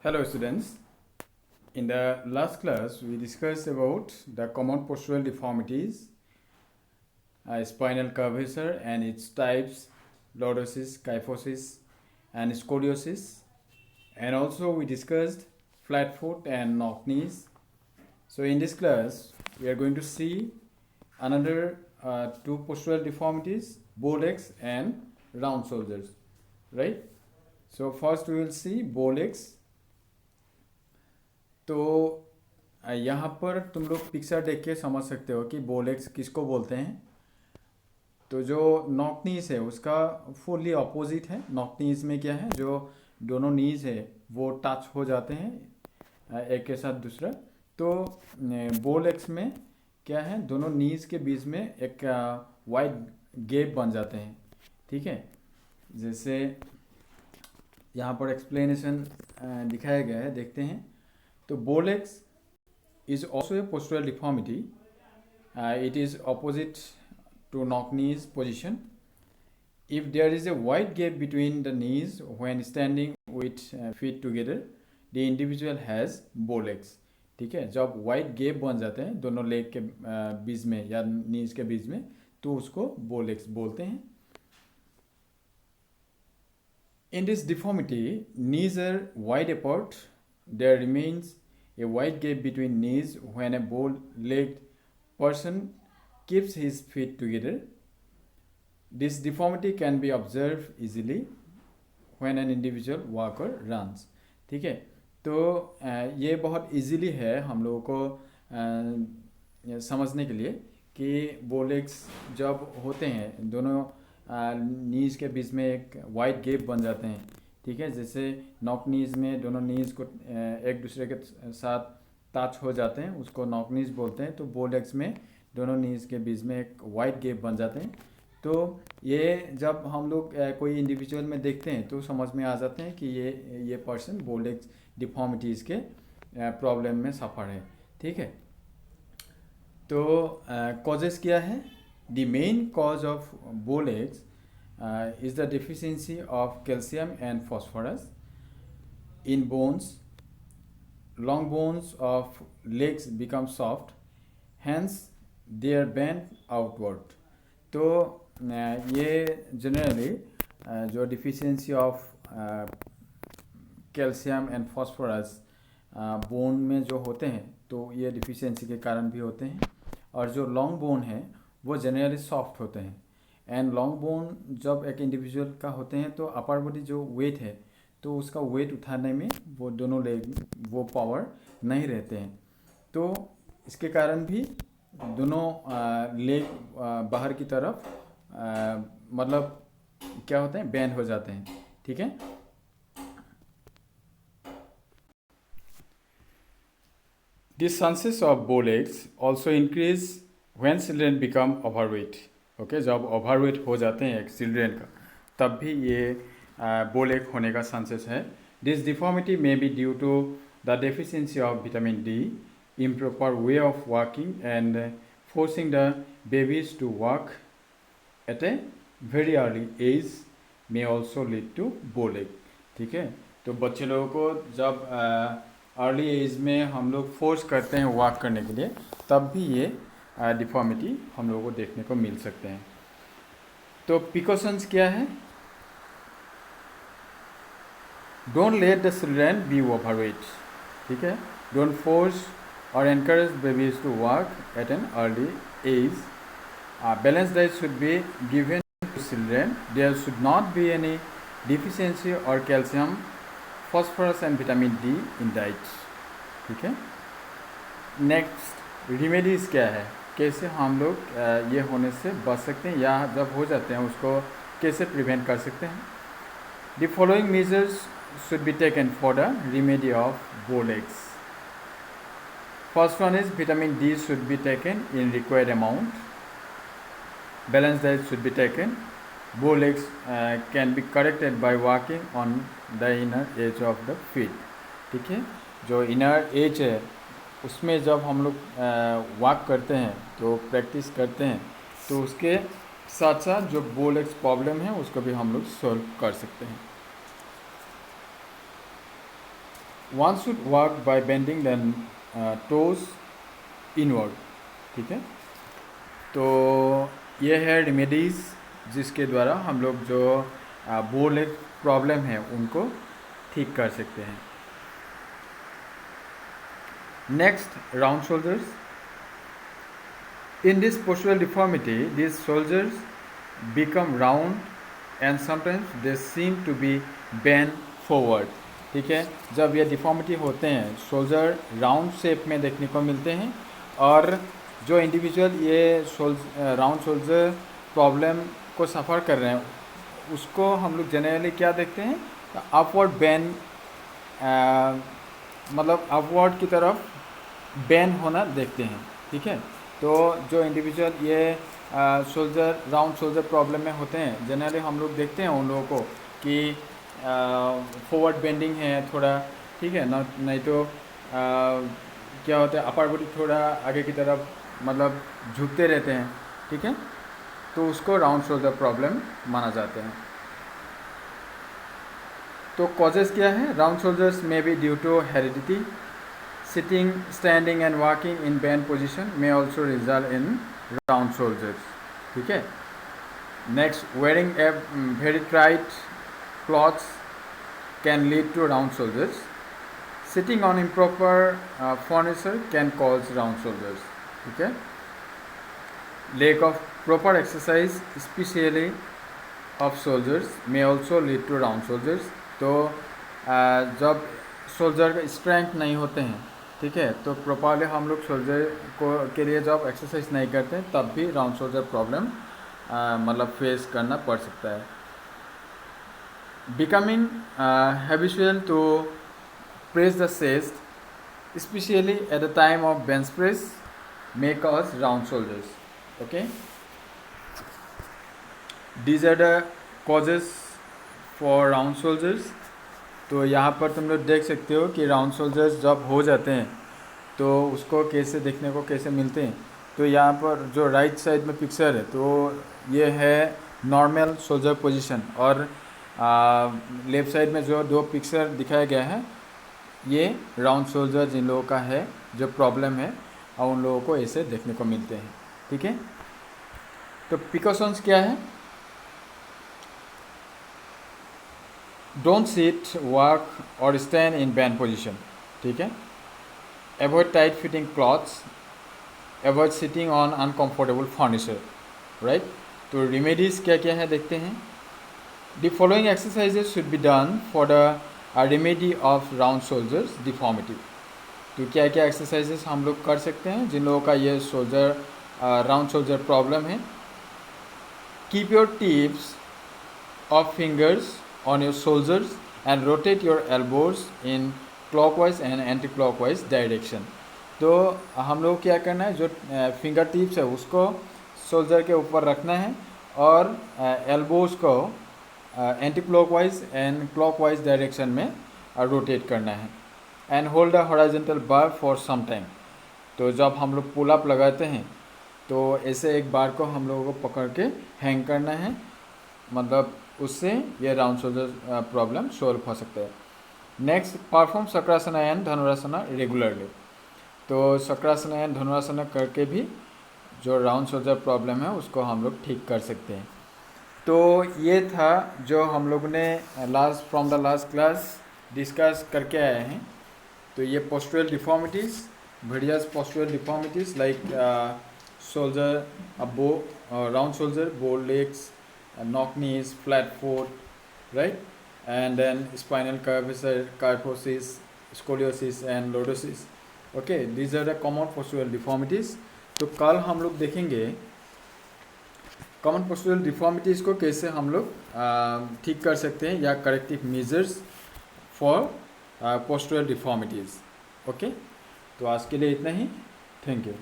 Hello students. In the last class we discussed about the common postural deformities, spinal curvature and its types, lordosis, kyphosis and scoliosis, and also we discussed flat foot and knock knees. So in this class we are going to see another two postural deformities, bow legs and round shoulders, right? So first we will see bow legs. तो यहाँ पर तुम लोग picture देख के समझ सकते हो कि बो लेग्स किसको बोलते हैं। तो जो नॉक नीज है उसका फुल्ली अपोजिट है। नॉक नीज में क्या है, जो दोनों नीज है वो टच हो जाते हैं एक के साथ दूसरा। तो बो लेग्स में क्या है, दोनों नीज के बीच में एक वाइड गैप बन जाते हैं। ठीक है, जैसे यहाँ पर एक्सप्लेनेशन दिखाया गया है, देखते हैं। तो bow legs is also a postural deformity. It is opposite to knock knees position. If there is a wide gap between the knees when standing with feet together, the individual has bow legs. ठीक है, जब wide gap बन जाते हैं दोनों leg के बीच में या नीज के बीच में, तो उसको bow legs बोलते हैं। In this deformity, knees are wide apart. There remains a wide gap between knees when a bow-legged person keeps his feet together. This deformity can be observed easily when an individual walks or runs. ठीक है, तो ये बहुत easily है हम लोगों को समझने के लिए कि bow legs जब होते हैं दोनों नीज के बीच में एक वाइड गैप बन जाते हैं। ठीक है, जैसे नॉक नीज में दोनों नीज को एक दूसरे के साथ टच हो जाते हैं, उसको नॉक नीज बोलते हैं। तो बो लेग्स में दोनों नीज के बीच में एक वाइड गैप बन जाते हैं। तो ये जब हम लोग कोई इंडिविजुअल में देखते हैं तो समझ में आ जाते हैं कि ये पर्सन बो लेग्स डिफॉर्मिटीज़ के प्रॉब्लम में सफ़र है। ठीक है, तो कॉजेस क्या है? द मेन कॉज ऑफ बो legs is the deficiency of calcium and phosphorus in bones. Long bones of legs become soft, hence they are bent outward. तो ये जनरली जो deficiency of calcium and phosphorus bone में जो होते हैं, तो ये डिफिशियंसी के कारण भी होते हैं। और जो लॉन्ग बोन है वो जनरली सॉफ्ट होते हैं। एंड लॉन्ग बोन जब एक इंडिविजुअल का होते हैं तो अपर बॉडी जो वेट है, तो उसका वेट उठाने में वो दोनों लेग वो पावर नहीं रहते हैं। तो इसके कारण भी दोनों लेग बाहर की तरफ मतलब क्या होते हैं, बेंड हो जाते हैं। ठीक है, The chances of bow legs also increase when children become overweight. Okay, जब ओवरवेट हो जाते हैं एक चिल्ड्रेन का, तब भी ये बो लेग होने का चांसेस है। This deformity may be due to the deficiency of vitamin D, improper way of walking and forcing the babies to walk at a very early age may also lead to bow leg. ठीक है, तो बच्चे लोगों को जब early as में हम लोग फोर्स करते हैं वॉक करने के लिए, तब भी ये डिफॉर्मिटी हम लोगों को देखने को मिल सकते हैं। तो प्रिकॉशंस क्या है? Don't let the children be overweight. ठीक है, डोंट फोर्स और encourage babies to walk at an early age. Balance diet should be given to children. There should not be any deficiency और calcium, phosphorus and vitamin D in diet. ठीक है, next remedies क्या है, कैसे हम लोग ये होने से बच सकते हैं या जब हो जाते हैं उसको कैसे प्रिवेंट कर सकते हैं। The following measures should be taken for the remedy of बो legs. First one is vitamin D should be taken in required amount. Balance diet should be taken. बो legs can be corrected by walking on the inner as of the feet. ठीक है, जो inner as है उसमें जब हम लोग walk करते हैं तो प्रैक्टिस करते हैं, तो उसके साथ साथ जो बो लेग्स प्रॉब्लम है उसको भी हम लोग सॉल्व कर सकते हैं। One should work by bending then toes inward, ठीक है। तो ये है रेमेडीज़ जिसके द्वारा हम लोग जो बोर लेग प्रॉब्लम है उनको ठीक कर सकते हैं। Next, round shoulders. In this postural deformity, these shoulders become round and sometimes they seem to be bent forward, ठीक है। जब ये डिफॉर्मिटी होते हैं शोल्डर राउंड शेप में देखने को मिलते हैं, और जो इंडिविजुअल ये राउंड शोल्डर प्रॉब्लम को सफ़र कर रहे हैं उसको हम लोग जनरली क्या देखते हैं, अपवर्ड बेंड, मतलब अपवर्ड की तरफ बेंड होना देखते हैं, ठीक है। तो जो इंडिविजुअल ये शोल्डर राउंड शोल्डर प्रॉब्लम में होते हैं जनरली हम लोग देखते हैं उन लोगों को कि फॉरवर्ड बेंडिंग है थोड़ा, ठीक है ना, नहीं तो क्या होता है अपर बॉडी थोड़ा आगे की तरफ मतलब झुकते रहते हैं, ठीक है। तो उसको राउंड शोल्डर प्रॉब्लम माना जाते हैं। तो कॉजेज़ क्या है, round shoulders may be due to heredity, sitting, standing and walking in bent position may also result in round shoulders, ठीक है। Next, wearing a very tight clothes can lead to round shoulders. Sitting on improper furniture can cause round shoulders, ठीक है। Lack of proper exercise, especially of shoulders, may also lead to round shoulders. तो जब shoulder का strength नहीं होते हैं, ठीक है, तो प्रॉपरली हम लोग शोल्डर को के लिए जब एक्सरसाइज नहीं करते हैं तब भी राउंड शोल्डर प्रॉब्लम मतलब फेस करना पड़ सकता है। Becoming habitual to press the chest specially at the time of bench press may cause round shoulders, okay. These are the causes for round shoulders. तो यहाँ पर तुम लोग देख सकते हो कि राउंड शोल्डर्स जब हो जाते हैं तो उसको कैसे देखने को कैसे मिलते हैं। तो यहाँ पर जो राइट साइड में पिक्चर है तो ये है नॉर्मल शोल्डर पोजीशन, और लेफ़्ट साइड में जो दो पिक्चर दिखाया गया है ये राउंड शोल्डर जिन लोगों का है जो प्रॉब्लम है और उन लोगों को ऐसे देखने को मिलते हैं, ठीक है। तो प्रिकॉशंस क्या है, डोंट सिट, वर्क और स्टैंड इन बैंड पोजीशन, ठीक है। Avoid tight fitting clothes, avoid sitting on uncomfortable furniture, right. तो रेमेडीज़ क्या क्या है देखते हैं। The following exercises should be done for the remedy of round shoulders deformity. तो क्या क्या एक्सरसाइजेस हम लोग कर सकते हैं जिन लोगों का ये शोल्डर राउंड शोल्डर प्रॉब्लम है। Keep your tips of fingers on your shoulders and rotate your elbows in clockwise and anti-clockwise direction। तो हम लोग क्या करना है, जो फिंगर टिप्स है उसको शोल्डर के ऊपर रखना है और एल्बोज को anti clockwise and clockwise direction में रोटेट करना है। And hold a horizontal bar for some time. तो जब हम लोग पुल अप लगाते हैं तो ऐसे एक बार को हम लोगों को पकड़ के हैंग करना है, मतलब उससे ये राउंड शोल्डर प्रॉब्लम सॉल्व हो सकता है। Next, perform Chakrasana and Dhanurasana regularly. तो चक्रासना एंड धनुरासना करके भी जो राउंड शोल्डर प्रॉब्लम है उसको हम लोग ठीक कर सकते हैं। तो ये था जो हम लोग ने from the last class discuss करके आए हैं। तो ये postural deformities, various postural deformities like shoulder round shoulder, bore legs, knock knees, flat foot, right? And then spinal curvature, kyphosis, scoliosis and lordosis. Okay, these are the common postural deformities. तो कल हम लोग देखेंगे common postural deformities को कैसे हम लोग ठीक कर सकते हैं या corrective measures for postural deformities. Okay, तो आज के लिए इतना ही। Thank you.